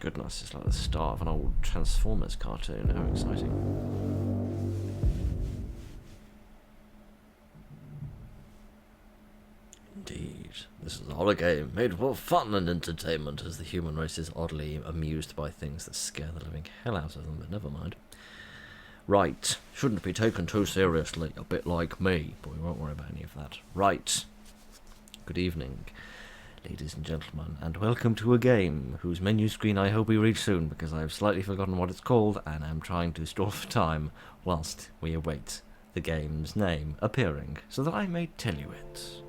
Goodness, it's like the start of an old Transformers cartoon. How exciting. Indeed. This is a horror game made for fun and entertainment, as the human race is oddly amused by things that scare the living hell out of them, but never mind. Right. Shouldn't be taken too seriously, a bit like me, but we won't worry about any of that. Right. Good evening, ladies and gentlemen, and welcome to a game whose menu screen I hope we reach soon, because I have slightly forgotten what it's called, and I'm trying to stall for time whilst we await the game's name appearing, so that I may tell you it.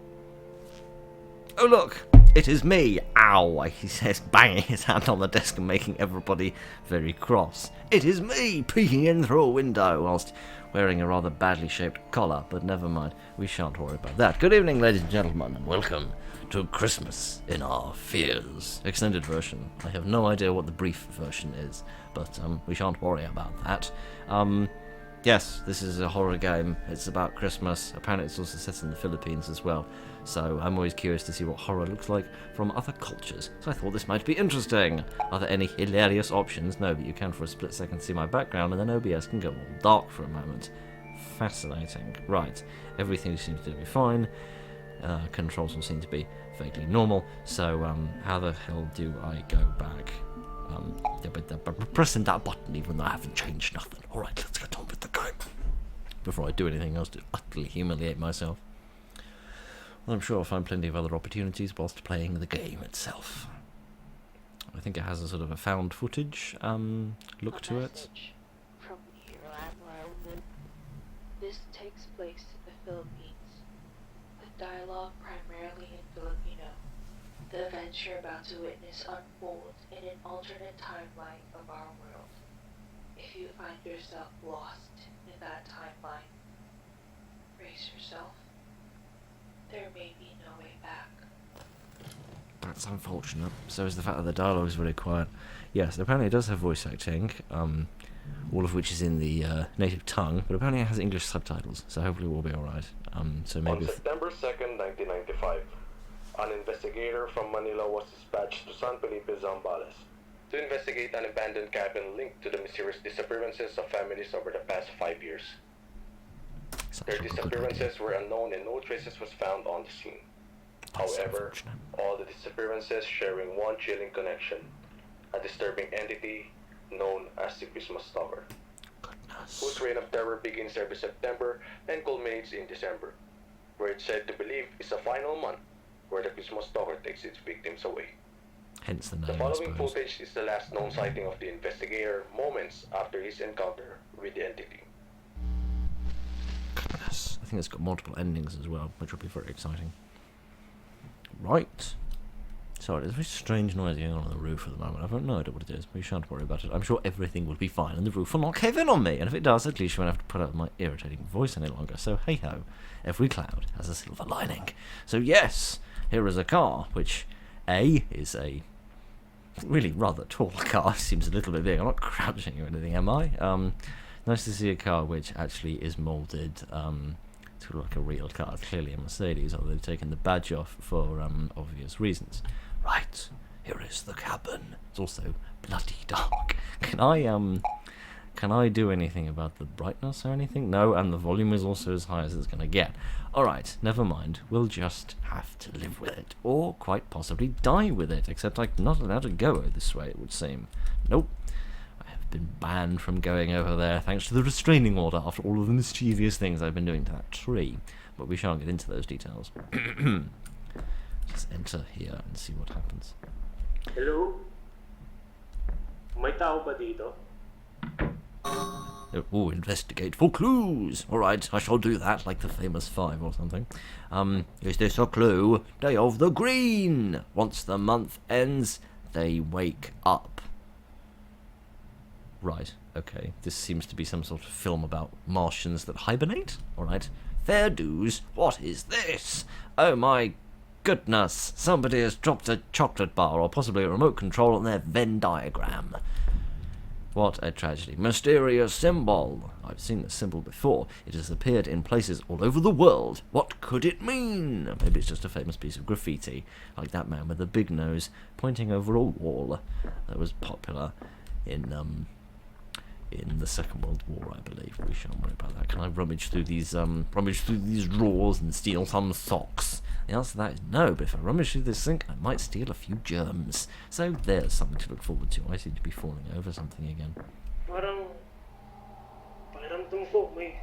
Oh look! It is me! Ow! He says, banging his hand on the desk and making everybody very cross. It is me, peeking in through a window whilst wearing a rather badly shaped collar, but never mind, we shan't worry about that. Good evening, ladies and gentlemen, and welcome to Christmas in Our Fears. Extended version. I have no idea what the brief version is, but we shan't worry about that. Yes, this is a horror game. It's about Christmas. Apparently it's also set in the Philippines as well. So I'm always curious to see what horror looks like from other cultures. So I thought this might be interesting. Are there any hilarious options? No, but you can for a split second see my background, and then OBS can go all dark for a moment. Fascinating. Right, everything seems to be fine. Controls all seem to be vaguely normal. So how the hell do I go back? Pressing that button even though I haven't changed nothing. Alright, let's get on with the game. Before I do anything else to utterly humiliate myself. Well, I'm sure I'll find plenty of other opportunities whilst playing the game itself. I think it has a sort of a found footage look to it. From Iran. This takes place in the Philippines, with dialogue primarily in Filipino. The events you're about to witness unfold in an alternate timeline of our world. If you find yourself lost in that timeline, brace yourself. There may be no way back. That's unfortunate. So is the fact that the dialogue is very quiet. Yes, apparently it does have voice acting, all of which is in the native tongue, but apparently it has English subtitles, so hopefully we'll be alright. So maybe on September 2nd, 1995, an investigator from Manila was dispatched to San Felipe, Zambales, to investigate an abandoned cabin linked to the mysterious disappearances of families over the past 5 years. Their disappearances were unknown and no traces was found on the scene. However, all the disappearances sharing one chilling connection, a disturbing entity known as the Christmas Stalker, whose reign of terror begins every September and culminates in December, where it's said to believe is a final month where the Christmas Stalker takes its victims away. Hence the name, the following footage is the last known sighting of the investigator moments after his encounter with the entity. Goodness. I think it's got multiple endings as well, which will be very exciting. Right. Sorry, there's a very strange noise going on the roof at the moment. I've no idea what it is. We shan't worry about it. I'm sure everything will be fine and the roof will not cave in on me. And if it does, at least you won't have to put out my irritating voice any longer. So hey-ho, every cloud has a silver lining. So yes, here is a car, which A, is a really rather tall car. Seems a little bit big. I'm not crouching or anything, am I? Nice to see a car which actually is moulded to like a real car. It's clearly a Mercedes, although they've taken the badge off for obvious reasons. Right, here is the cabin. It's also bloody dark. Can I do anything about the brightness or anything? No, and the volume is also as high as it's going to get. Alright, never mind. We'll just have to live with it. Or quite possibly die with it, except I'm not allowed to go this way, it would seem. Nope. I have been banned from going over there thanks to the restraining order after all of the mischievous things I've been doing to that tree. But we shan't get into those details. Just enter here and see what happens. Hello? May tao ba dito? Oh, investigate for clues. Alright, I shall do that, like the famous 5 or something. Is this a clue? Day of the Green! Once the month ends, they wake up. Right, okay. This seems to be some sort of film about Martians that hibernate? Alright. Fair dues, what is this? Oh my goodness, somebody has dropped a chocolate bar or possibly a remote control on their Venn diagram. What a tragedy. Mysterious symbol. I've seen this symbol before. It has appeared in places all over the world. What could it mean? Maybe it's just a famous piece of graffiti, like that man with the big nose pointing over a wall that was popular in the Second World War, I believe. We shan't worry about that. Can I rummage through these drawers and steal some socks? The answer to that is no, but if I rummage through this sink, I might steal a few germs. So there's something to look forward to. I seem to be falling over something again. Parang pakiramdam ko may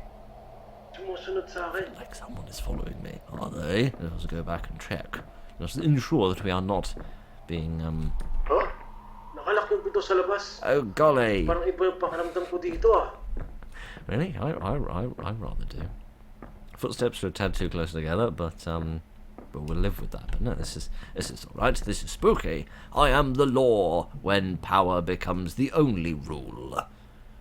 sumusunod sa akin. Like someone is following me. Are they? Let's go back and check. Just ensure that we are not being, Huh? Nakalak yung pinto sa labas. Oh, golly! Parang iba yung pakiramdam ko dito ah. Really? I rather do. Footsteps are a tad too close together, but we'll live with that. But no, this is alright. This is spooky. I am the law when power becomes the only rule.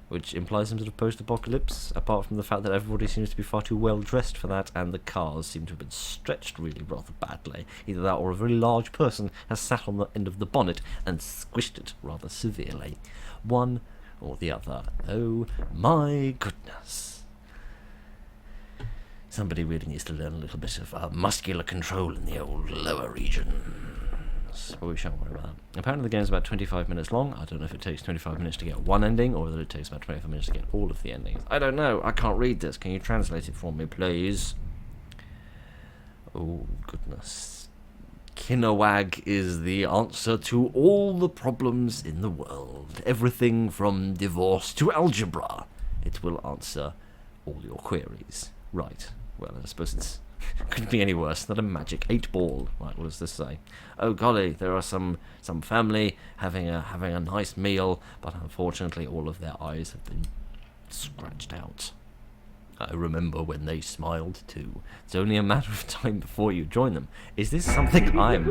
Which implies some sort of post-apocalypse, apart from the fact that everybody seems to be far too well dressed for that, and the cars seem to have been stretched really rather badly. Either that or a very large person has sat on the end of the bonnet and squished it rather severely. One or the other. Oh my goodness. Somebody really needs to learn a little bit of muscular control in the old lower regions. But we shan't worry about that. Apparently the game's about 25 minutes long. I don't know if it takes 25 minutes to get one ending, or whether it takes about 25 minutes to get all of the endings. I don't know. I can't read this. Can you translate it for me, please? Oh, goodness. Kinnawag is the answer to all the problems in the world. Everything from divorce to algebra. It will answer all your queries. Right. Well, I suppose it's couldn't be any worse than a magic 8-ball. Right, what does this say? Oh golly, there are some family having a nice meal, but unfortunately all of their eyes have been scratched out. I remember when they smiled too. It's only a matter of time before you join them. Is this something I'm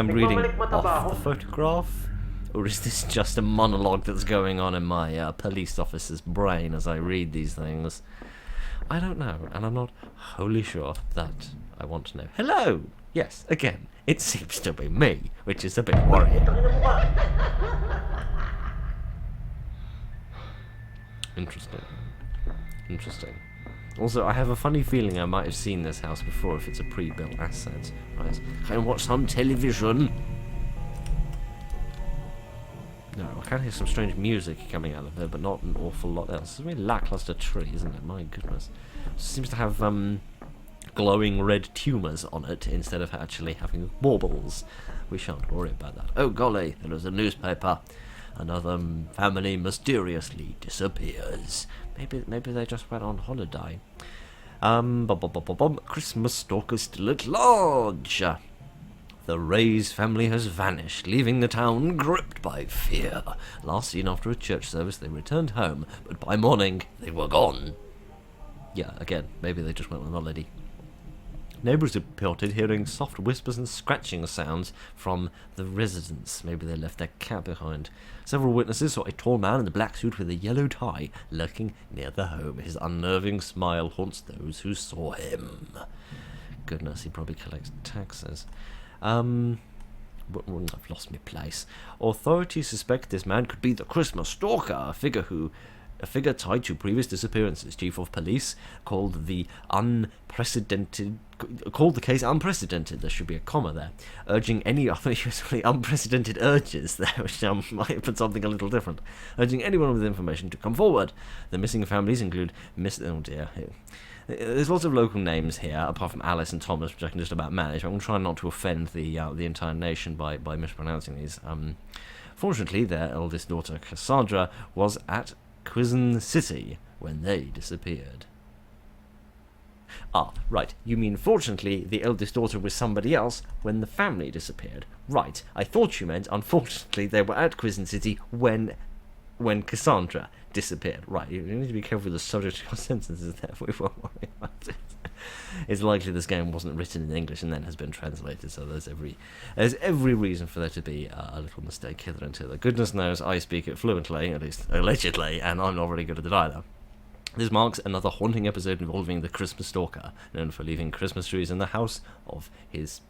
reading off the photograph? Or is this just a monologue that's going on in my police officer's brain as I read these things? I don't know, and I'm not wholly sure that I want to know. Hello! Yes, again, it seems to be me, which is a bit worrying. Interesting. Also, I have a funny feeling I might have seen this house before if it's a pre-built asset. Right, can I watch some television? No, I can hear some strange music coming out of it, but not an awful lot else. It's a really lackluster tree, isn't it? My goodness. It seems to have glowing red tumours on it instead of actually having baubles. We shan't worry about that. Oh golly, there is a newspaper. Another family mysteriously disappears. Maybe they just went on holiday. Christmas stalker still at large. The Ray's family has vanished, leaving the town gripped by fear. Last seen after a church service, they returned home, but by morning, they were gone. Yeah, again, maybe they just went on holiday. Neighbours reported hearing soft whispers and scratching sounds from the residents. Maybe they left their cat behind. Several witnesses saw a tall man in a black suit with a yellow tie lurking near the home. His unnerving smile haunts those who saw him. Goodness, he probably collects taxes. I've lost my place. Authorities suspect this man could be the Christmas stalker, a figure tied to previous disappearances. Chief of Police called the case unprecedented. There should be a comma there, urging any other usually unprecedented urges there, which might have been something a little different. Urging anyone with information to come forward. The missing families include oh dear. There's lots of local names here, apart from Alice and Thomas, which I can just about manage. I'm going to try not to offend the entire nation by mispronouncing these. Fortunately, their eldest daughter, Cassandra, was at Quizon City when they disappeared. Ah, right. You mean, fortunately, the eldest daughter was somebody else when the family disappeared. Right. I thought you meant, unfortunately, they were at Quizon City when Cassandra disappeared. Right, you need to be careful with the subject of your sentences there. We won't worry about it. It's likely this game wasn't written in English and then has been translated, so there's every reason for there to be a little mistake hither and thither. Goodness knows I speak it fluently, at least allegedly, and I'm not really good at it either. This marks another haunting episode involving the Christmas stalker, known for leaving Christmas trees in the house of his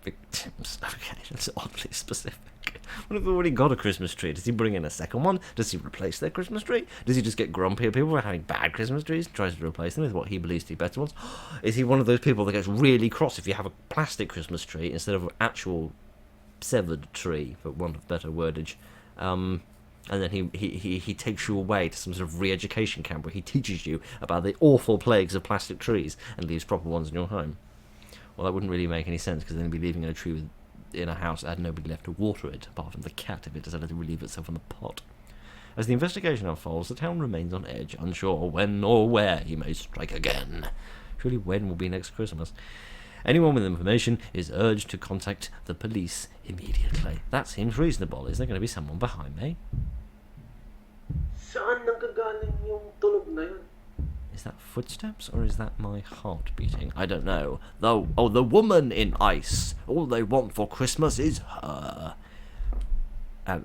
victims. Okay, that's oddly specific. What if they've already got a Christmas tree? Does he bring in a second one? Does he replace their Christmas tree? Does he just get grumpy at people for having bad Christmas trees? Tries to replace them with what he believes to be better ones? Is he one of those people that gets really cross if you have a plastic Christmas tree instead of an actual severed tree, for want of better wordage? And then he takes you away to some sort of re-education camp where he teaches you about the awful plagues of plastic trees and leaves proper ones in your home. Well, that wouldn't really make any sense, because then he'd be leaving a tree in a house that had nobody left to water it, apart from the cat if it decided to relieve itself in the pot. As the investigation unfolds, the town remains on edge, unsure when or where he may strike again. Surely when will be next Christmas? Anyone with information is urged to contact the police immediately. That seems reasonable. Is there going to be someone behind me? Saan nanggagaling yung tunog na yun? Is that footsteps, or is that my heart beating? I don't know. Though, oh, the woman in ice. All they want for Christmas is her. And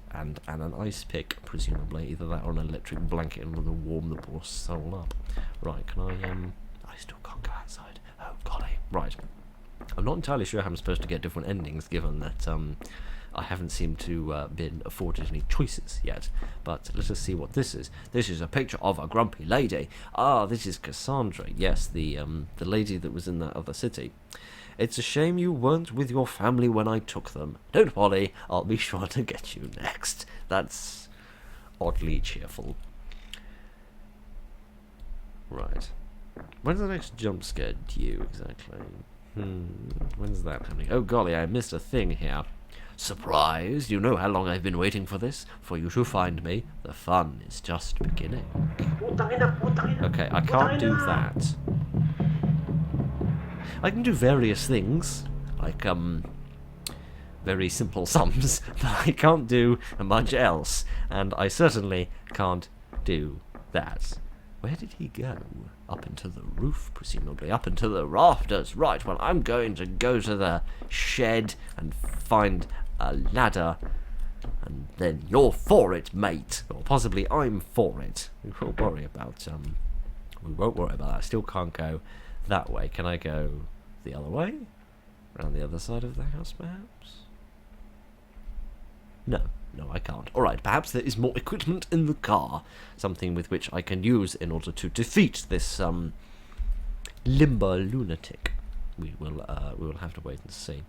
an ice pick, presumably. Either that or an electric blanket in order to warm the poor soul up. Right, can I still can't go outside. Oh, golly. Right. I'm not entirely sure how I'm supposed to get different endings, given that, I haven't seemed to been afforded any choices yet, but let us see what this is. This is a picture of a grumpy lady. Ah, this is Cassandra. Yes, the lady that was in that other city. It's a shame you weren't with your family when I took them. Don't worry, I'll be sure to get you next. That's oddly cheerful. Right. When's the next jump scare due exactly? When's that happening? Oh golly, I missed a thing here. Surprise! You know how long I've been waiting for this? For you to find me. The fun is just beginning. Okay, I can't do that. I can do various things, like, very simple sums, but I can't do much else, and I certainly can't do that. Where did he go? Up into the roof, presumably. Up into the rafters. Right, well, I'm going to go to the shed and find a ladder, and then you're for it, mate. Or possibly I'm for it. We won't worry about that. I still can't go that way. Can I go the other way? Around the other side of the house, perhaps? No, I can't. Alright, perhaps there is more equipment in the car. Something with which I can use in order to defeat this, limber lunatic. We will have to wait and see.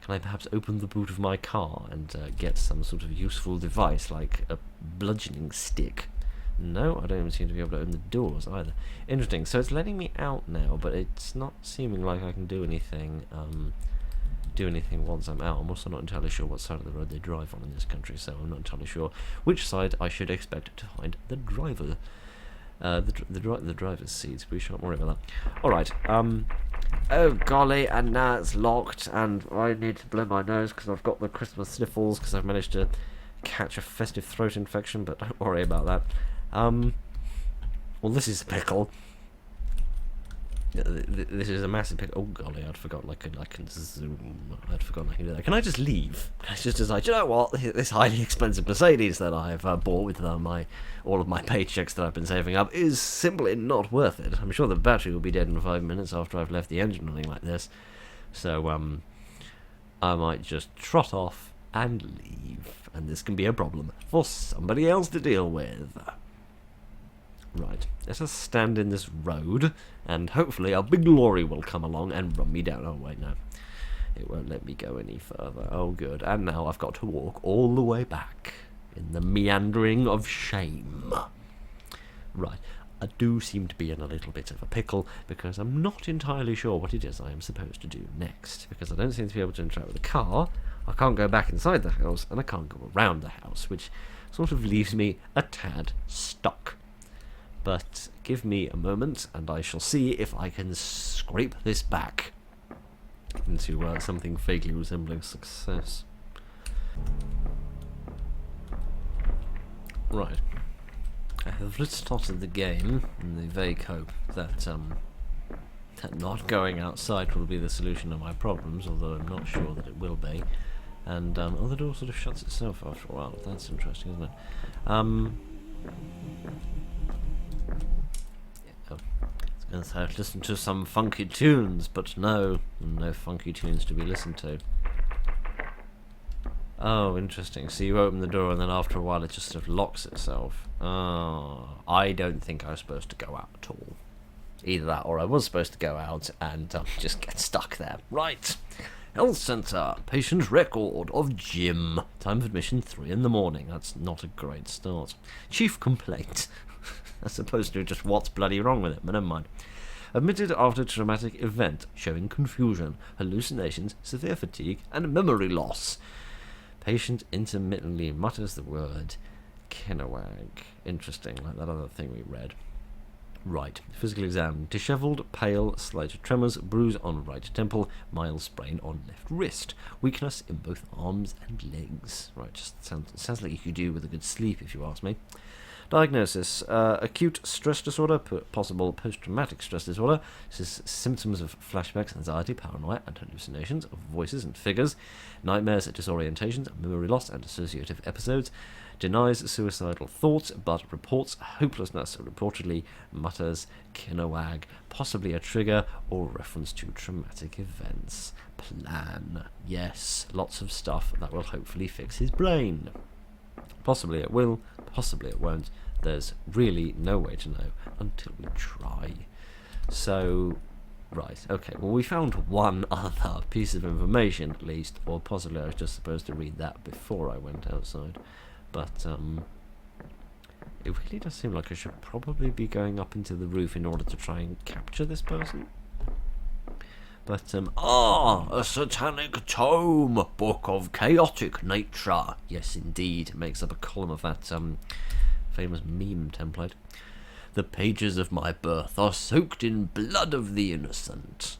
Can I perhaps open the boot of my car and get some sort of useful device, like a bludgeoning stick? No, I don't even seem to be able to open the doors either. Interesting, so it's letting me out now, but it's not seeming like I can do anything once I'm out. I'm also not entirely sure what side of the road they drive on in this country, so I'm not entirely sure which side I should expect to find the driver. The driver's seats. We shan't worry about that. Alright, oh golly, and now it's locked, and I need to blow my nose because I've got the Christmas sniffles because I've managed to catch a festive throat infection, but don't worry about that. Well, this is a pickle. This is a massive pickle. Oh golly, I'd forgotten I can zoom. I'd forgotten I can do that. Can I just leave? Can I just decide, you know what, this highly expensive Mercedes that I've bought with all of my paychecks that I've been saving up is simply not worth it. I'm sure the battery will be dead in 5 minutes after I've left the engine running like this. So, I might just trot off and leave. And this can be a problem for somebody else to deal with. Right, let us stand in this road, and hopefully a big lorry will come along and run me down. Oh wait, no. It won't let me go any further. Oh good, and now I've got to walk all the way back, in the meandering of shame. Right, I do seem to be in a little bit of a pickle, because I'm not entirely sure what it is I am supposed to do next, because I don't seem to be able to interact with the car, I can't go back inside the house, and I can't go around the house, which sort of leaves me a tad stuck. But give me a moment, and I shall see if I can scrape this back into something vaguely resembling success. Right. I have restarted the game in the vague hope that that not going outside will be the solution to my problems, although I'm not sure that it will be. And oh, the door sort of shuts itself after a while. That's interesting, isn't it? Yes, I've listened to some funky tunes, but no funky tunes to be listened to. Oh, interesting. So you open the door and then after a while it just sort of locks itself. Oh, I don't think I was supposed to go out at all. Either that or I was supposed to go out and just get stuck there. Right. Health Centre. Patient record of Jim. Time of admission 3 in the morning. That's not a great start. Chief complaint. As opposed to just what's bloody wrong with it, but never mind. Admitted after traumatic event, showing confusion, hallucinations, severe fatigue, and memory loss. Patient intermittently mutters the word Kinnawag. Interesting, like that other thing we read. Right. Physical exam. Dishevelled, pale, slight tremors, bruise on right temple, mild sprain on left wrist. Weakness in both arms and legs. Right, just sounds like you could do with a good sleep, if you ask me. Diagnosis. Acute stress disorder, possible post-traumatic stress disorder. This is symptoms of flashbacks, anxiety, paranoia, and hallucinations of voices and figures. Nightmares, disorientations, memory loss, and dissociative episodes. Denies suicidal thoughts, but reports hopelessness. Reportedly mutters Kinnawag, possibly a trigger or reference to traumatic events. Plan. Yes, lots of stuff that will hopefully fix his brain. Possibly it will, possibly it won't. There's really no way to know until we try. So, right, okay, well we found one other piece of information at least, or possibly I was just supposed to read that before I went outside. But, it really does seem like I should probably be going up into the roof in order to try and capture this person. But, a satanic tome, book of chaotic nature. Yes, indeed. It makes up a column of that, famous meme template. The pages of my birth are soaked in blood of the innocent.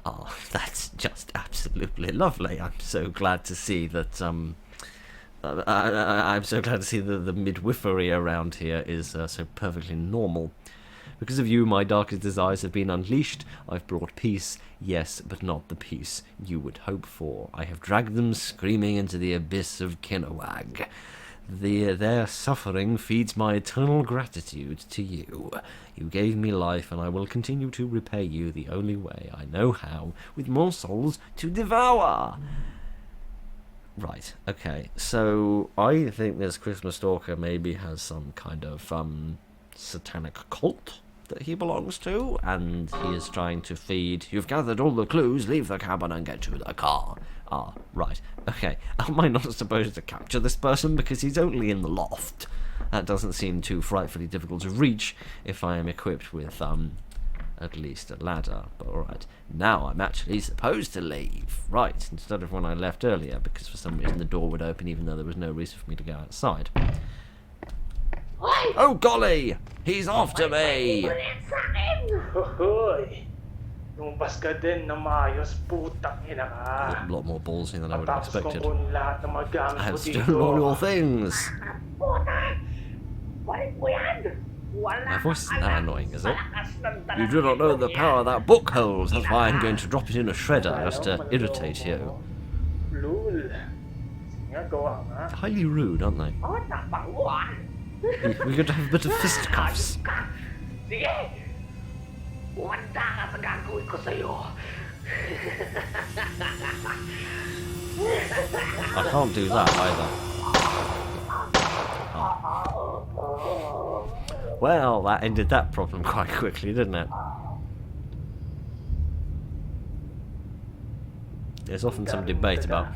Oh, that's just absolutely lovely. I'm so glad to see that, I'm so glad to see that the midwifery around here is so perfectly normal. Because of you, my darkest desires have been unleashed. I've brought peace, yes, but not the peace you would hope for. I have dragged them screaming into the abyss of Kinnawag. Their suffering feeds my eternal gratitude to you. You gave me life, and I will continue to repay you the only way I know how, with more souls to devour. Right, okay, so I think this Christmas Stalker maybe has some kind of satanic cult that he belongs to, and he is trying to feed, you've gathered all the clues, leave the cabin and get to the car. Ah, right, okay, am I not supposed to capture this person because he's only in the loft? That doesn't seem too frightfully difficult to reach if I am equipped with, at least a ladder, but alright. Now I'm actually supposed to leave. Right, instead of when I left earlier, because for some reason the door would open even though there was no reason for me to go outside. Oh golly! He's after me! Hoy! Lumabas ka din na maayos, putang ina ka. A lot more ballsy than I would have Matapos kong expected. kunin lahat ng mga gamit I have mo stolen all dito. your things! Balik mo yan! My voice isn't that annoying, is it? You do not know the power that book holds. That's why I'm going to drop it in a shredder, just to irritate you. Lul. Sige nga, gawa nga. Highly rude, aren't they? Oh, napawan! We're going to have a bit of fisticuffs. Sige! Umanda ka sa gagawin ko sa'yo. I can't do that either. Well, that ended that problem quite quickly, didn't it? There's often some debate about...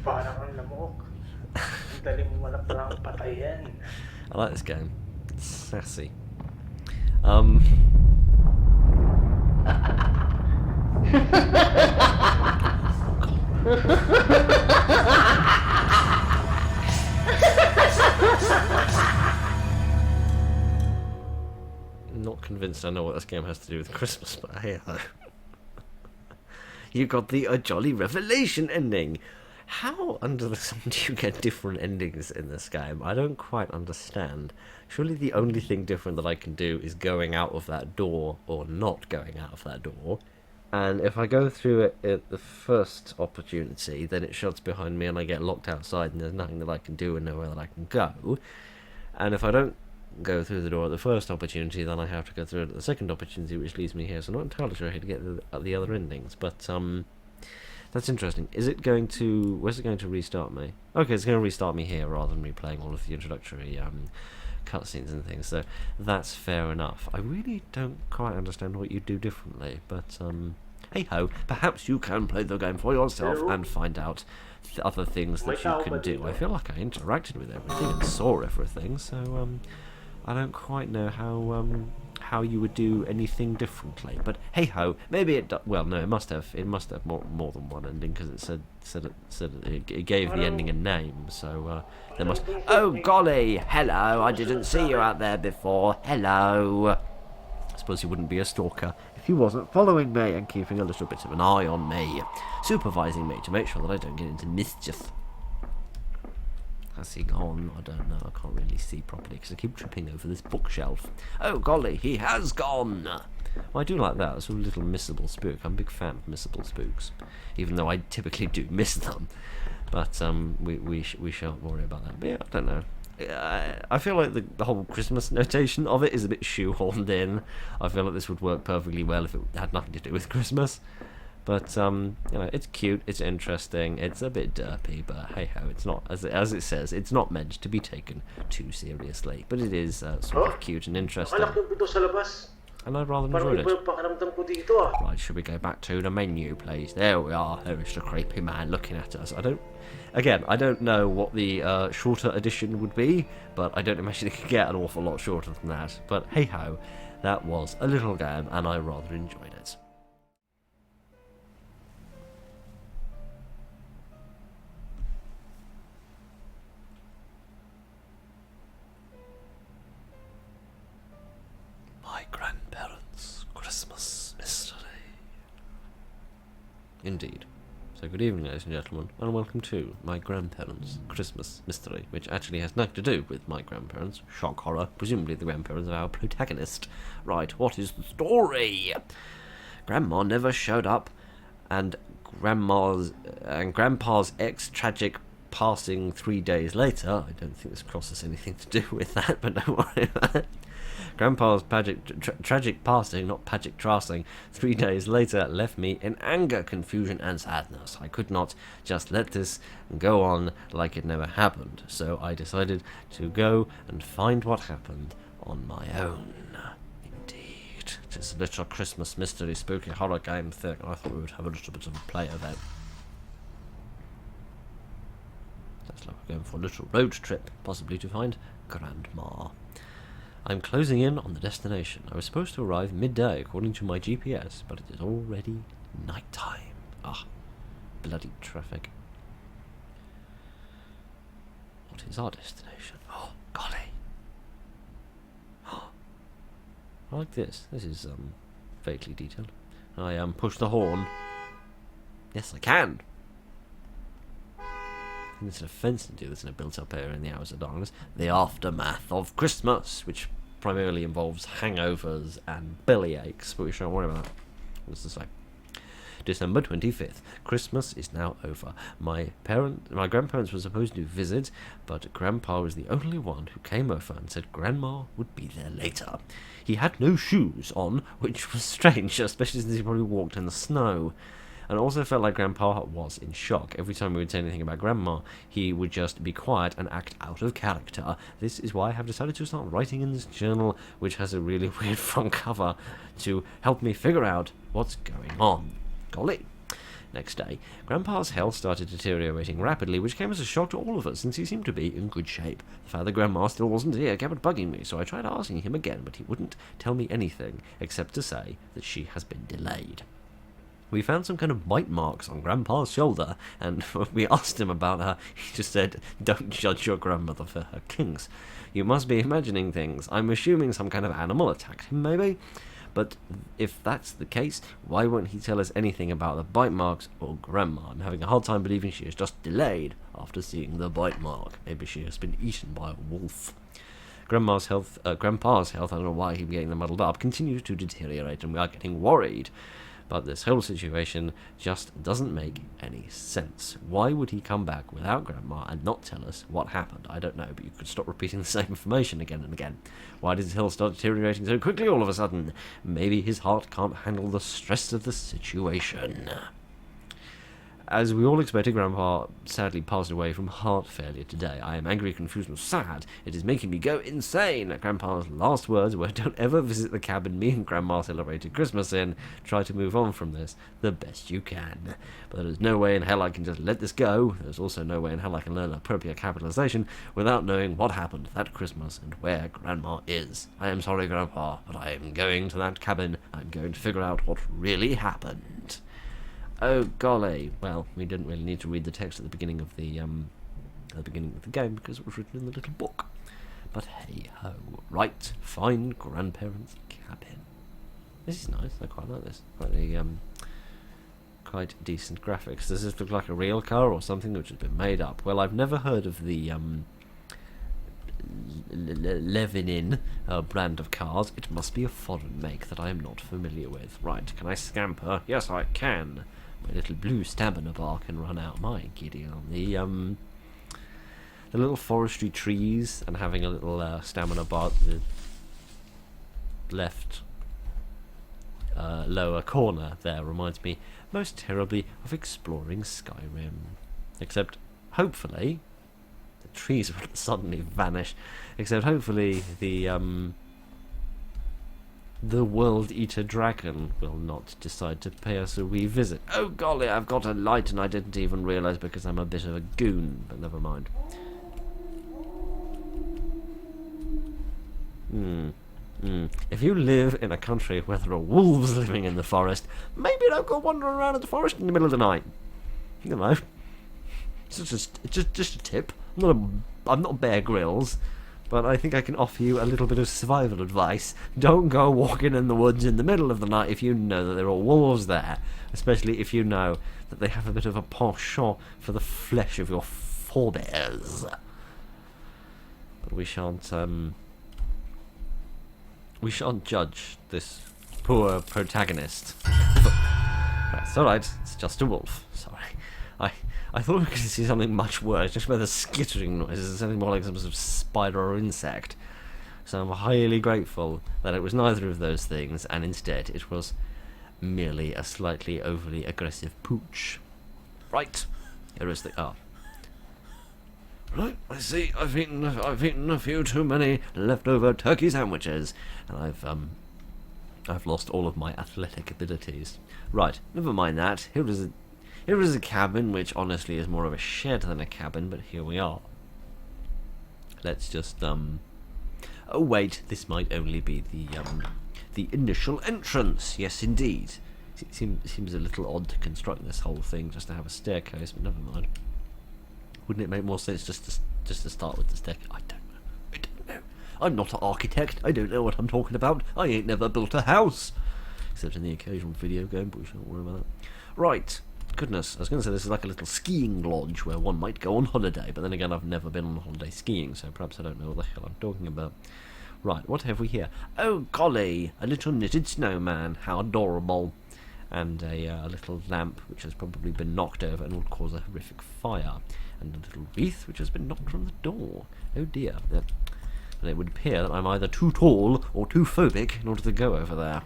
Parang ang lamok. Ang dali mo wala palang patayin. I like this game. It's sassy. Not convinced I know what this game has to do with Christmas, but hey ho. You got the A Jolly Revelation ending. How under the sun do you get different endings in this game? I don't quite understand. Surely the only thing different that I can do is going out of that door or not going out of that door. And if I go through it at the first opportunity, then it shuts behind me and I get locked outside and there's nothing that I can do and nowhere that I can go. And if I don't go through the door at the first opportunity, then I have to go through it at the second opportunity, which leads me here. So I'm not entirely sure how to get the other endings, but That's interesting. Is it going to... Where's it going to restart me? Okay, it's going to restart me here rather than replaying all of the introductory cutscenes and things, so that's fair enough. I really don't quite understand what you do differently, but hey-ho, perhaps you can play the game for yourself and find out other things that you can do. I feel like I interacted with everything and saw everything, so I don't quite know how you would do anything differently. But hey ho, maybe it. Well, no, it must have more than one ending because it it gave the ending a name. So there must. Oh golly, hello! I didn't see you out there before. Hello. I suppose you wouldn't be a stalker if you wasn't following me and keeping a little bit of an eye on me, supervising me to make sure that I don't get into mischief. Has he gone? I don't know. I can't really see properly because I keep tripping over this bookshelf. Oh golly, he has gone! Well, I do like that. It's a little missable spook. I'm a big fan of missable spooks, even though I typically do miss them. But we shan't worry about that. But yeah, I don't know. I feel like the whole Christmas notation of it is a bit shoehorned in. I feel like this would work perfectly well if it had nothing to do with Christmas. But it's cute, it's interesting, it's a bit derpy, but hey ho, it's not, as it says, it's not meant to be taken too seriously. But it is sort of cute and interesting. And I rather enjoyed it. Right, should we go back to the menu, please? There we are. There is the creepy man looking at us. I don't know what the shorter edition would be, but I don't imagine it could get an awful lot shorter than that. But hey ho, that was a little game, and I rather enjoyed it. My grandparents' Christmas mystery. Indeed. So good evening, ladies and gentlemen, and welcome to My Grandparents' Christmas Mystery, which actually has nothing to do with my grandparents. Shock horror, presumably the grandparents of our protagonist. Right, what is the story? Grandma never showed up, and Grandpa's ex-tragic passing 3 days later. I don't think this crosses anything to do with that, but don't worry about it. Grandpa's tragic passing, not pagic trasting, 3 days later left me in anger, confusion, and sadness. I could not just let this go on like it never happened, so I decided to go and find what happened on my own. Indeed, it is a little Christmas mystery, spooky horror game thing. I thought we would have a little bit of a play of that. That's like we're going for a little road trip, possibly to find Grandma. I'm closing in on the destination. I was supposed to arrive midday according to my GPS, but it is already night time. Ah, bloody traffic. What is our destination? Oh, golly. I like this. This is vaguely detailed. I push the horn. Yes, I can. I think it's an offence to do this in a built-up area in the hours of darkness. The aftermath of Christmas, which primarily involves hangovers and belly aches, but we shan't worry about that. What's this say? December 25th. Christmas is now over. My grandparents were supposed to visit, but Grandpa was the only one who came over and said Grandma would be there later. He had no shoes on, which was strange, especially since he probably walked in the snow. And it also felt like Grandpa was in shock. Every time we would say anything about Grandma, he would just be quiet and act out of character. This is why I have decided to start writing in this journal, which has a really weird front cover, to help me figure out what's going on. Golly. Next day, Grandpa's health started deteriorating rapidly, which came as a shock to all of us, since he seemed to be in good shape. The fact that Grandma still wasn't here kept bugging me, so I tried asking him again, but he wouldn't tell me anything, except to say that she has been delayed. We found some kind of bite marks on Grandpa's shoulder, and when we asked him about her, he just said, "Don't judge your grandmother for her kinks. You must be imagining things. I'm assuming some kind of animal attacked him, maybe? But if that's the case, why won't he tell us anything about the bite marks or Grandma? I'm having a hard time believing she is just delayed after seeing the bite mark. Maybe she has been eaten by a wolf." Grandpa's health, I don't know why he's getting them muddled up, continues to deteriorate, and we are getting worried. But this whole situation just doesn't make any sense. Why would he come back without Grandma and not tell us what happened? I don't know, but you could stop repeating the same information again and again. Why did his health start deteriorating so quickly all of a sudden? Maybe his heart can't handle the stress of the situation. As we all expected, Grandpa sadly passed away from heart failure today. I am angry, confused, and sad. It is making me go insane. Grandpa's last words were, don't ever visit the cabin me and Grandma celebrated Christmas in. Try to move on from this the best you can. But there is no way in hell I can just let this go. There's also no way in hell I can learn appropriate capitalization without knowing what happened that Christmas and where Grandma is. I am sorry, Grandpa, but I am going to that cabin. I'm going to figure out what really happened. Oh golly! Well, we didn't really need to read the text at the beginning of the game because it was written in the little book. But hey ho! Right, find grandparents' cabin. This is nice. I quite like this. Quite decent graphics. Does this look like a real car or something which has been made up? Well, I've never heard of the Levinin brand of cars. It must be a foreign make that I am not familiar with. Right, can I scamper? Yes, I can. My little blue stamina bar can run out. My giddy on the little forestry trees and having a little stamina bar at the left lower corner there reminds me most terribly of exploring Skyrim. Except, hopefully, the trees will suddenly vanish. Except, hopefully, the World Eater Dragon will not decide to pay us a wee visit. Oh golly, I've got a light and I didn't even realise because I'm a bit of a goon, but never mind. If you live in a country where there are wolves living in the forest, maybe don't go wandering around in the forest in the middle of the night. You know, it's just a tip. I'm not Bear Grylls, but I think I can offer you a little bit of survival advice. Don't go walking in the woods in the middle of the night if you know that there are wolves there, especially if you know that they have a bit of a penchant for the flesh of your forebears. But we shan't judge this poor protagonist. That's alright, it's just a wolf. Sorry. I thought we could see something much worse, just by the skittering noises. It sounded more like some sort of spider or insect. So I'm highly grateful that it was neither of those things, and instead it was merely a slightly overly aggressive pooch. Right, here is the... Right, I see. I've eaten a few too many leftover turkey sandwiches, and I've lost all of my athletic abilities. Right, never mind that. Here is a cabin, which honestly is more of a shed than a cabin, but here we are. Let's just oh wait, this might only be the initial entrance. Yes, indeed. It seems a little odd to construct this whole thing just to have a staircase, but never mind. Wouldn't it make more sense just to start with the staircase? I don't know. I'm not an architect. I don't know what I'm talking about. I ain't never built a house, except in the occasional video game. But we shan't worry about that. Right. Goodness, I was going to say this is like a little skiing lodge where one might go on holiday, but then again I've never been on holiday skiing, so perhaps I don't know what the hell I'm talking about. Right, what have we here? Oh golly, a little knitted snowman, how adorable. And a little lamp which has probably been knocked over and will cause a horrific fire. And a little wreath which has been knocked from the door. Oh dear. And it would appear that I'm either too tall or too phobic in order to go over there.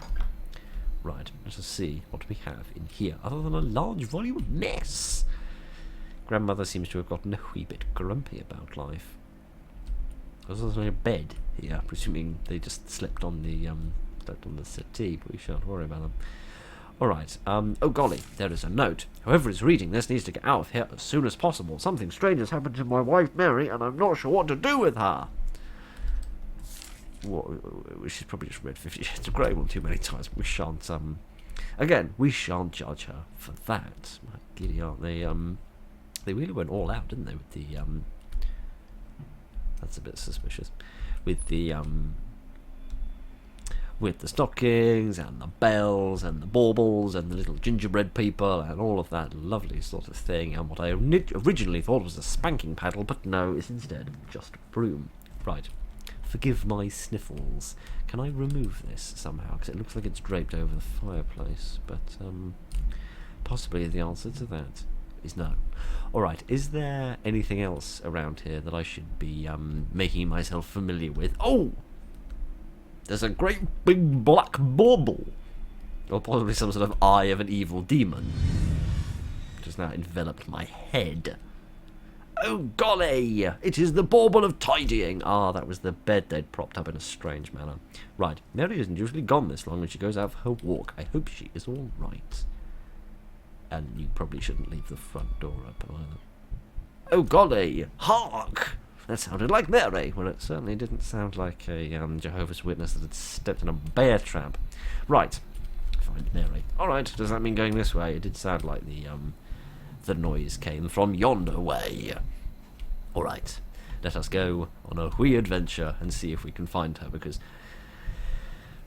Right, let us see what we have in here, other than a large volume of mess. Grandmother seems to have gotten a wee bit grumpy about life. There's also a bed here, presuming they just slept on the settee, but we shan't worry about them. Alright, oh golly, there is a note. Whoever is reading this needs to get out of here as soon as possible. Something strange has happened to my wife Mary, and I'm not sure what to do with her. Well, she's probably just read 50 Shades of Grey one too many times. We shan't, again, we shan't judge her for that. My giddy aunt, they really went all out, didn't they, with the, that's a bit suspicious, with the stockings, and the bells, and the baubles, and the little gingerbread people, and all of that lovely sort of thing, and what I originally thought was a spanking paddle, but no, it's instead just a broom. Right. Forgive my sniffles. Can I remove this somehow? Because it looks like it's draped over the fireplace. But possibly the answer to that is no. Alright, is there anything else around here that I should be making myself familiar with? Oh! There's a great big black bauble. Or possibly some sort of eye of an evil demon. It has now enveloped my head. Oh golly! It is the bauble of tidying! Ah, that was the bed they'd propped up in a strange manner. Right, Mary isn't usually gone this long when she goes out for her walk. I hope she is all right. And you probably shouldn't leave the front door open either. Oh golly! Hark! That sounded like Mary. Well, it certainly didn't sound like a Jehovah's Witness that had stepped in a bear trap. Right. Find Mary. Alright, does that mean going this way? It did sound like the noise came from yonder way. Alright, let us go on a wee adventure and see if we can find her, because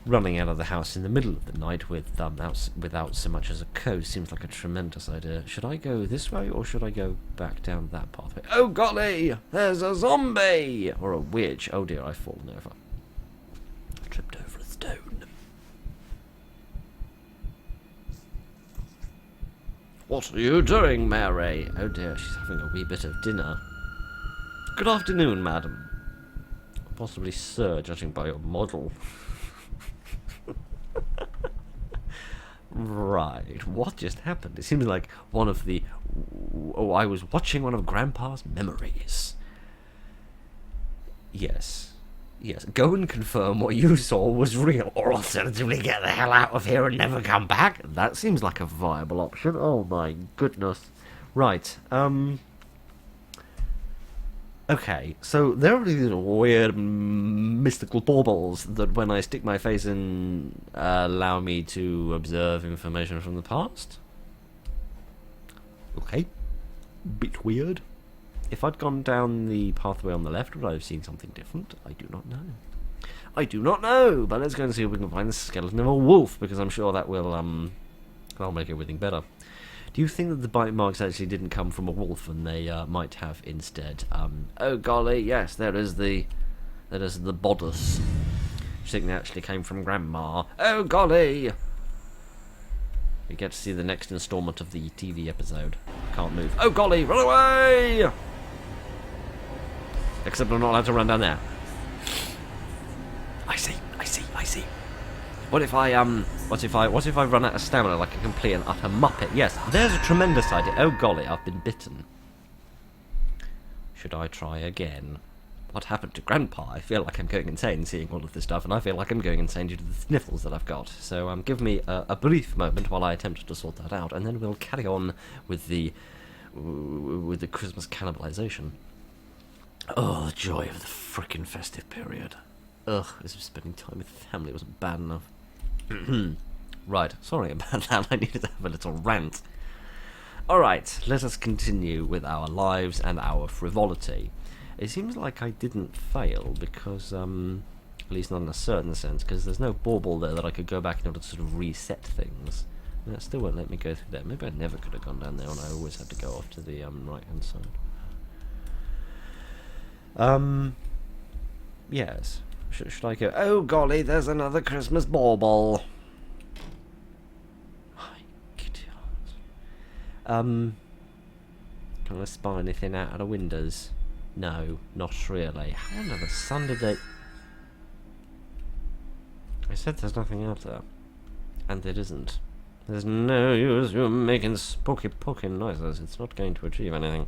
running out of the house in the middle of the night without so much as a code seems like a tremendous idea. Should I go this way, or should I go back down that pathway? Oh golly! There's a zombie! Or a witch. Oh dear, I've fallen over. I tripped over a stone. What are you doing, Mary? Oh dear, she's having a wee bit of dinner. Good afternoon, madam. Possibly sir, judging by your model. Right, what just happened? It seems like one of the... Oh, I was watching one of Grandpa's memories. Yes. Yes, go and confirm what you saw was real, or alternatively get the hell out of here and never come back. That seems like a viable option. Oh my goodness. Right, okay, so there are these weird mystical baubles that when I stick my face in allow me to observe information from the past. Okay, bit weird. If I'd gone down the pathway on the left, would I have seen something different? I do not know. I do not know, but let's go and see if we can find the skeleton of a wolf, because I'm sure that will, that'll make everything better. Do you think that the bite marks actually didn't come from a wolf, and they might have instead? Oh golly, yes, there is the bodice. I think they actually came from Grandma. Oh golly! We get to see the next instalment of the TV episode. Can't move. Oh golly, run away! Except I'm not allowed to run down there. I see. What if I run out of stamina like a complete and utter muppet? Yes, there's a tremendous idea. Oh golly, I've been bitten. Should I try again? What happened to Grandpa? I feel like I'm going insane seeing all of this stuff, and I feel like I'm going insane due to the sniffles that I've got. So give me a brief moment while I attempt to sort that out, and then we'll carry on with the Christmas cannibalization. Oh, the joy of the frickin' festive period. Ugh, this was spending time with family wasn't bad enough. Right, sorry about that, I needed to have a little rant. Alright, let us continue with our lives and our frivolity. It seems like I didn't fail, because, at least not in a certain sense, because there's no bauble there that I could go back in order to sort of reset things. And that still won't let me go through there. Maybe I never could have gone down there, and I always had to go off to the right-hand side. Yes. Should I go? Oh golly, there's another Christmas bauble. My giddy heart. Can I spy anything out of the windows? No, not really. How on the sun did they... I said there's nothing out there. And there isn't. There's no use you making spooky poking noises. It's not going to achieve anything.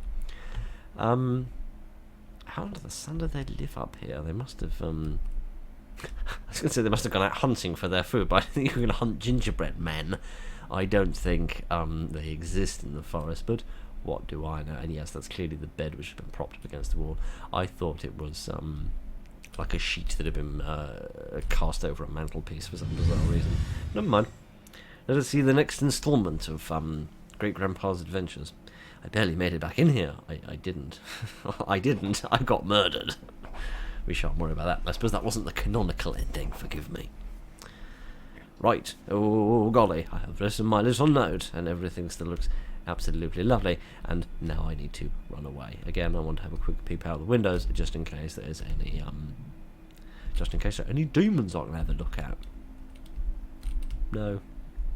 How under the sun do they live up here? They must have, I was going to say they must have gone out hunting for their food, but I think you can hunt gingerbread men. I don't think they exist in the forest, but what do I know? And yes, that's clearly the bed which has been propped up against the wall. I thought it was like a sheet that had been cast over a mantelpiece for some bizarre reason. Never mind. Let us see the next instalment of Great Grandpa's adventures. I barely made it back in here. I didn't. I didn't. I got murdered. We shan't worry about that. I suppose that wasn't the canonical ending. Forgive me. Right. Oh, golly. I have written my little note, and everything still looks absolutely lovely. And now I need to run away. Again, I want to have a quick peep out the windows, just in case there's any, just in case there are any demons I can have a look at. No.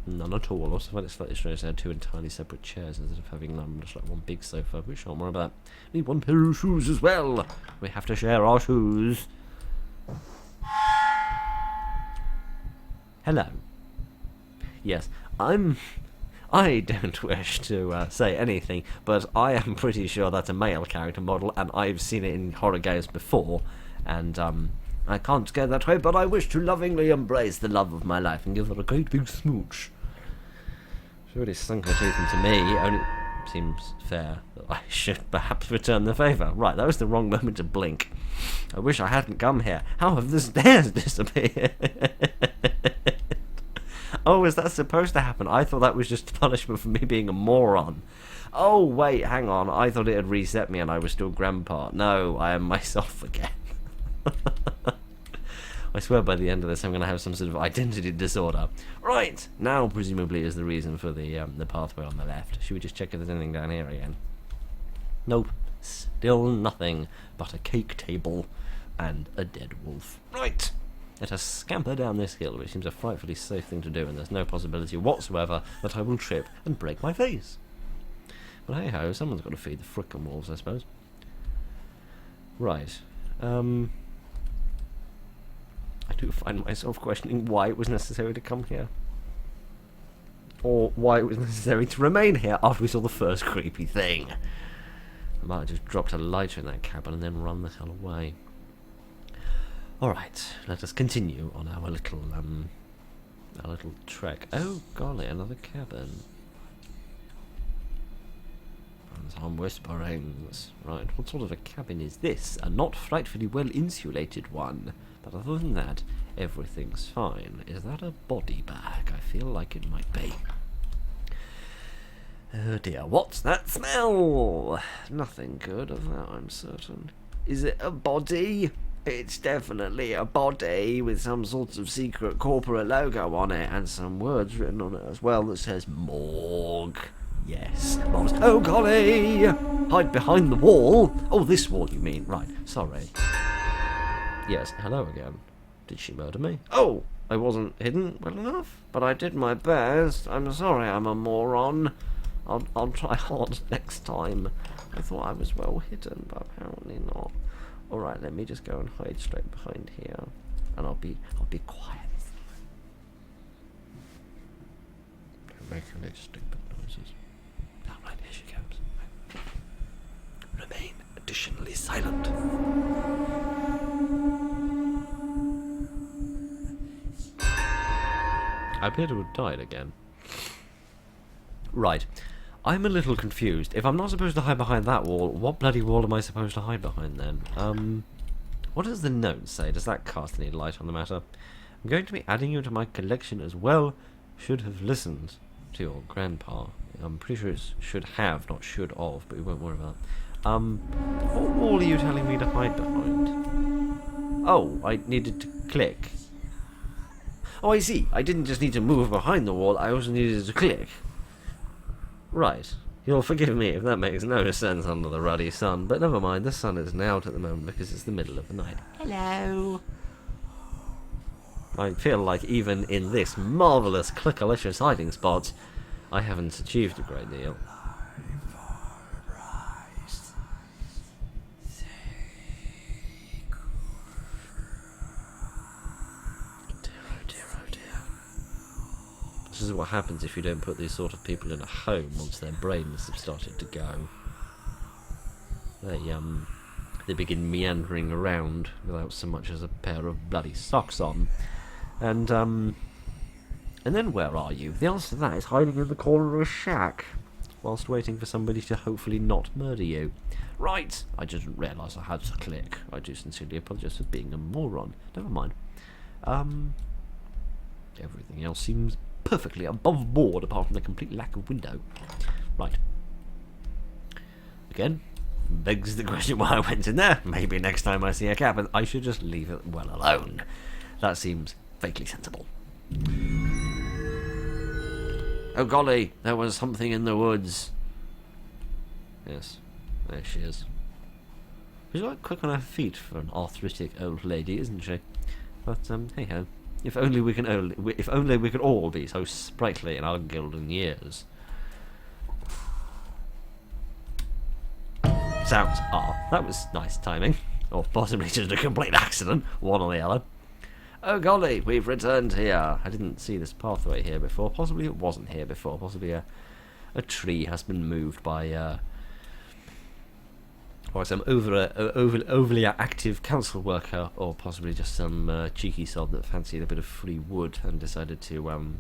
None at all. Also, find it slightly strange they had two entirely separate chairs instead of having just like one big sofa. We shan't worry about that. Need one pair of shoes as well. We have to share our shoes. Hello. Yes, I'm I don't wish to say anything, but I am pretty sure that's a male character model, and I've seen it in horror games before, and I can't get that way, but I wish to lovingly embrace the love of my life and give her a great big smooch. She already sunk her teeth into me, only seems fair that I should perhaps return the favour. Right, that was the wrong moment to blink. I wish I hadn't come here. How have the stairs disappeared? Oh, is that supposed to happen? I thought that was just punishment for me being a moron. Oh, wait, hang on. I thought it had reset me and I was still Grandpa. No, I am myself again. I swear by the end of this I'm going to have some sort of identity disorder. Right, now presumably is the reason for the pathway on the left. Should we just check if there's anything down here again? Nope, still nothing but a cake table and a dead wolf. Right, let us scamper down this hill, which seems a frightfully safe thing to do, and there's no possibility whatsoever that I will trip and break my face. But hey ho, someone's got to feed the frickin' wolves, I suppose. Right, I do find myself questioning why it was necessary to come here. Or why it was necessary to remain here after we saw the first creepy thing. I might have just dropped a lighter in that cabin and then run the hell away. Alright, let us continue on our little trek. Oh golly, another cabin. And some whisperings. Right, what sort of a cabin is this? A not frightfully well insulated one. But other than that, everything's fine. Is that a body bag? I feel like it might be. Oh dear, what's that smell? Nothing good of that, I'm certain. Is it a body? It's definitely a body with some sort of secret corporate logo on it and some words written on it as well that says morgue. Yes, Mom's. Oh golly! Hide behind the wall. Oh, this wall you mean? Right, sorry. Yes, hello again. Did she murder me? Oh, I wasn't hidden well enough, but I did my best. I'm sorry I'm a moron. I'll try hard next time. I thought I was well hidden, but apparently not. Alright, let me just go and hide straight behind here. And I'll be quiet. Don't make any stupid noises. Alright, here she goes. Remain additionally silent. I appear to have died again. Right. I'm a little confused. If I'm not supposed to hide behind that wall, what bloody wall am I supposed to hide behind then? What does the note say? Does that cast any light on the matter? I'm going to be adding you to my collection as well. Should have listened to your grandpa. I'm pretty sure it's should have, not should of, but we won't worry about that. What wall are you telling me to hide behind? Oh, I needed to click. Oh, I see. I didn't just need to move behind the wall, I also needed to click. Right. You'll forgive me if that makes no sense under the ruddy sun, but never mind, the sun isn't out at the moment because it's the middle of the night. Hello. I feel like even in this marvellous clickalicious hiding spot, I haven't achieved a great deal. This is what happens if you don't put these sort of people in a home once their brains have started to go. They begin meandering around without so much as a pair of bloody socks on. And then where are you? The answer to that is hiding in the corner of a shack, whilst waiting for somebody to hopefully not murder you. Right! I didn't realise I had to click. I do sincerely apologise for being a moron. Never mind. Everything else seems perfectly above board apart from the complete lack of window. Right. Again, begs the question why I went in there. Maybe next time I see a cabin, I should just leave it well alone. That seems vaguely sensible. Oh golly, there was something in the woods. Yes, there she is. She's quite quick on her feet for an arthritic old lady, isn't she? But hey ho. If only we could all be so sprightly in our golden years. Sounds that was nice timing, or possibly just a complete accident, one or the other. Oh golly, we've returned here. I didn't see this pathway here before. Possibly it wasn't here before. Possibly a tree has been moved by some overly active council worker, or possibly just some cheeky sod that fancied a bit of free wood and decided to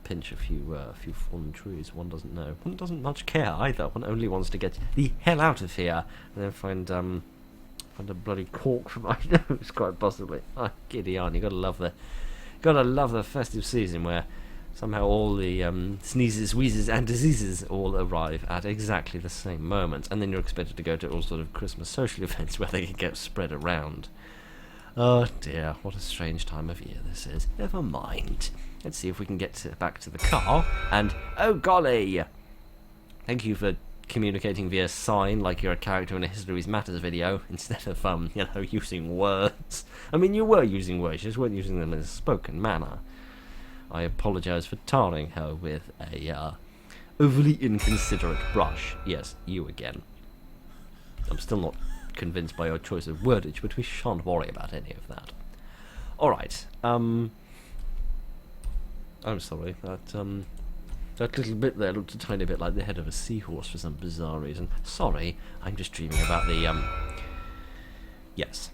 pinch a few fallen trees. One doesn't know. One doesn't much care either. One only wants to get the hell out of here and then find a bloody cork for my nose, quite possibly. Oh, giddy on! You gotta love the festive season where somehow all the sneezes, wheezes, and diseases all arrive at exactly the same moment, and then you're expected to go to all sort of Christmas social events where they can get spread around. Oh dear, what a strange time of year this is. Never mind. Let's see if we can get back to the car. And oh golly! Thank you for communicating via sign like you're a character in a History Matters video instead of using words. I mean, you were using words, you just weren't using them in a spoken manner. I apologise for tarring her with a overly inconsiderate brush. Yes, you again. I'm still not convinced by your choice of wordage, but we shan't worry about any of that. Alright, I'm sorry, that little bit there looked a tiny bit like the head of a seahorse for some bizarre reason. Sorry, I'm just dreaming about the, Yes.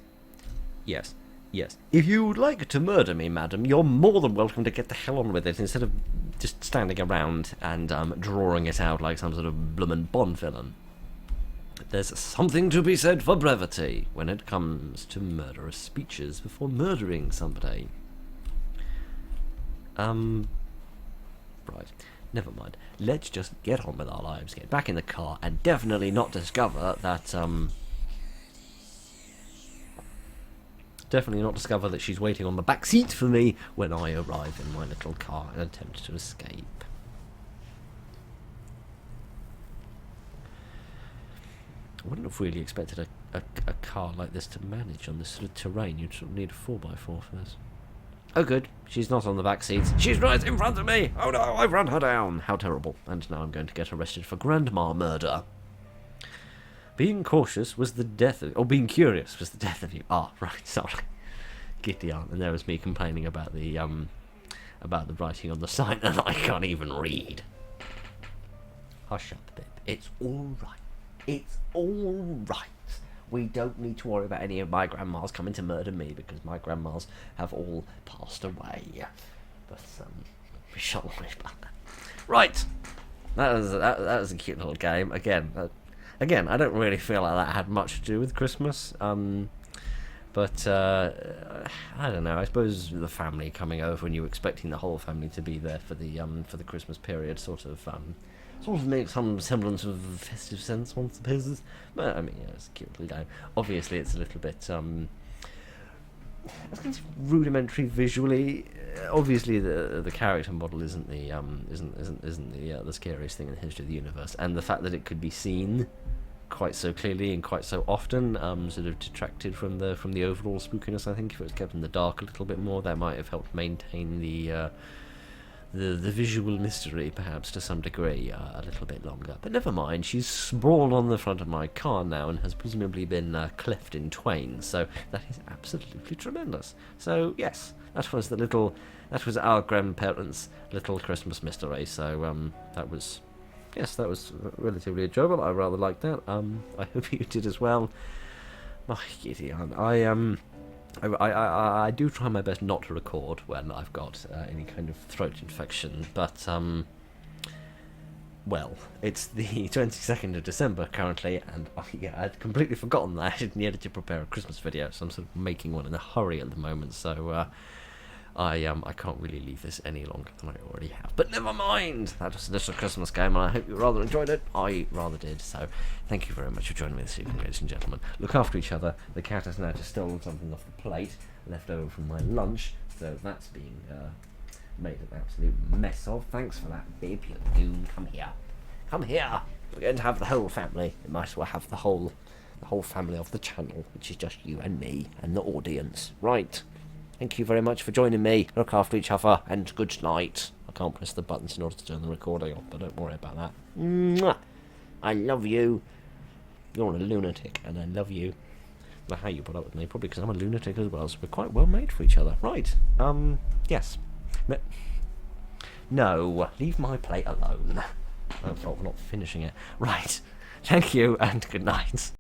If you would like to murder me, madam, you're more than welcome to get the hell on with it, instead of just standing around and, drawing it out like some sort of bloomin' Bond villain. There's something to be said for brevity when it comes to murderous speeches before murdering somebody. Right. Never mind. Let's just get on with our lives, get back in the car, and definitely not discover that, definitely not discover that she's waiting on the back seat for me when I arrive in my little car and attempt to escape. I wouldn't have really expected a car like this to manage on this sort of terrain. You'd sort of need a 4x4 first. Oh good, she's not on the back seat. She's right in front of me! Oh no, I've run her down! How terrible. And now I'm going to get arrested for grandma murder. Being cautious was the death of... Or being curious was the death of you. Ah, right, sorry. Giddy aunt. And there was me complaining about the writing on the sign, and I can't even read. Hush up, Pip. It's alright. It's alright. We don't need to worry about any of my grandmas coming to murder me, because my grandmas have all passed away. But, we shan't worry about that. Right! That was a cute little game. Again, I don't really feel like that had much to do with Christmas. But I don't know. I suppose the family coming over and you expecting the whole family to be there for the Christmas period sort of makes some semblance of festive sense, one supposes. But I mean, yeah, it's a cute little game. Obviously, it's a little bit it's rudimentary visually. Obviously, the character model isn't the scariest thing in the history of the universe, and the fact that it could be seen quite so clearly and quite so often sort of detracted from the overall spookiness. I think if it was kept in the dark a little bit more, that might have helped maintain the visual mystery, perhaps to some degree, a little bit longer. But never mind, she's sprawled on the front of my car now and has presumably been cleft in twain, so that is absolutely tremendous. So yes, that was our grandparents' little Christmas mystery. So that was relatively enjoyable. I rather liked that. I hope you did as well. My giddy aunt. I do try my best not to record when I've got any kind of throat infection, but well, it's the 22nd of December currently, and I'd completely forgotten that I needed to prepare a Christmas video, so I'm sort of making one in a hurry at the moment, so I can't really leave this any longer than I already have. But never mind! That was just a Christmas game, and I hope you rather enjoyed it. I rather did, so thank you very much for joining me this evening, ladies and gentlemen. Look after each other. The cat has now just stolen something off the plate, left over from my lunch, so that's being made an absolute mess of. Thanks for that, Bib. You goon. Come here. Come here! We're going to have the whole family. We might as well have the whole family of the channel, which is just you and me and the audience. Right. Thank you very much for joining me. Look after each other, and good night. I can't press the buttons in order to turn the recording off, but don't worry about that. Mwah! I love you. You're a lunatic, and I love you. know how you put up with me, probably because I'm a lunatic as well, so we're quite well made for each other. Right, yes. No, leave my plate alone. Oh, we're not finishing it. Right, thank you and good night.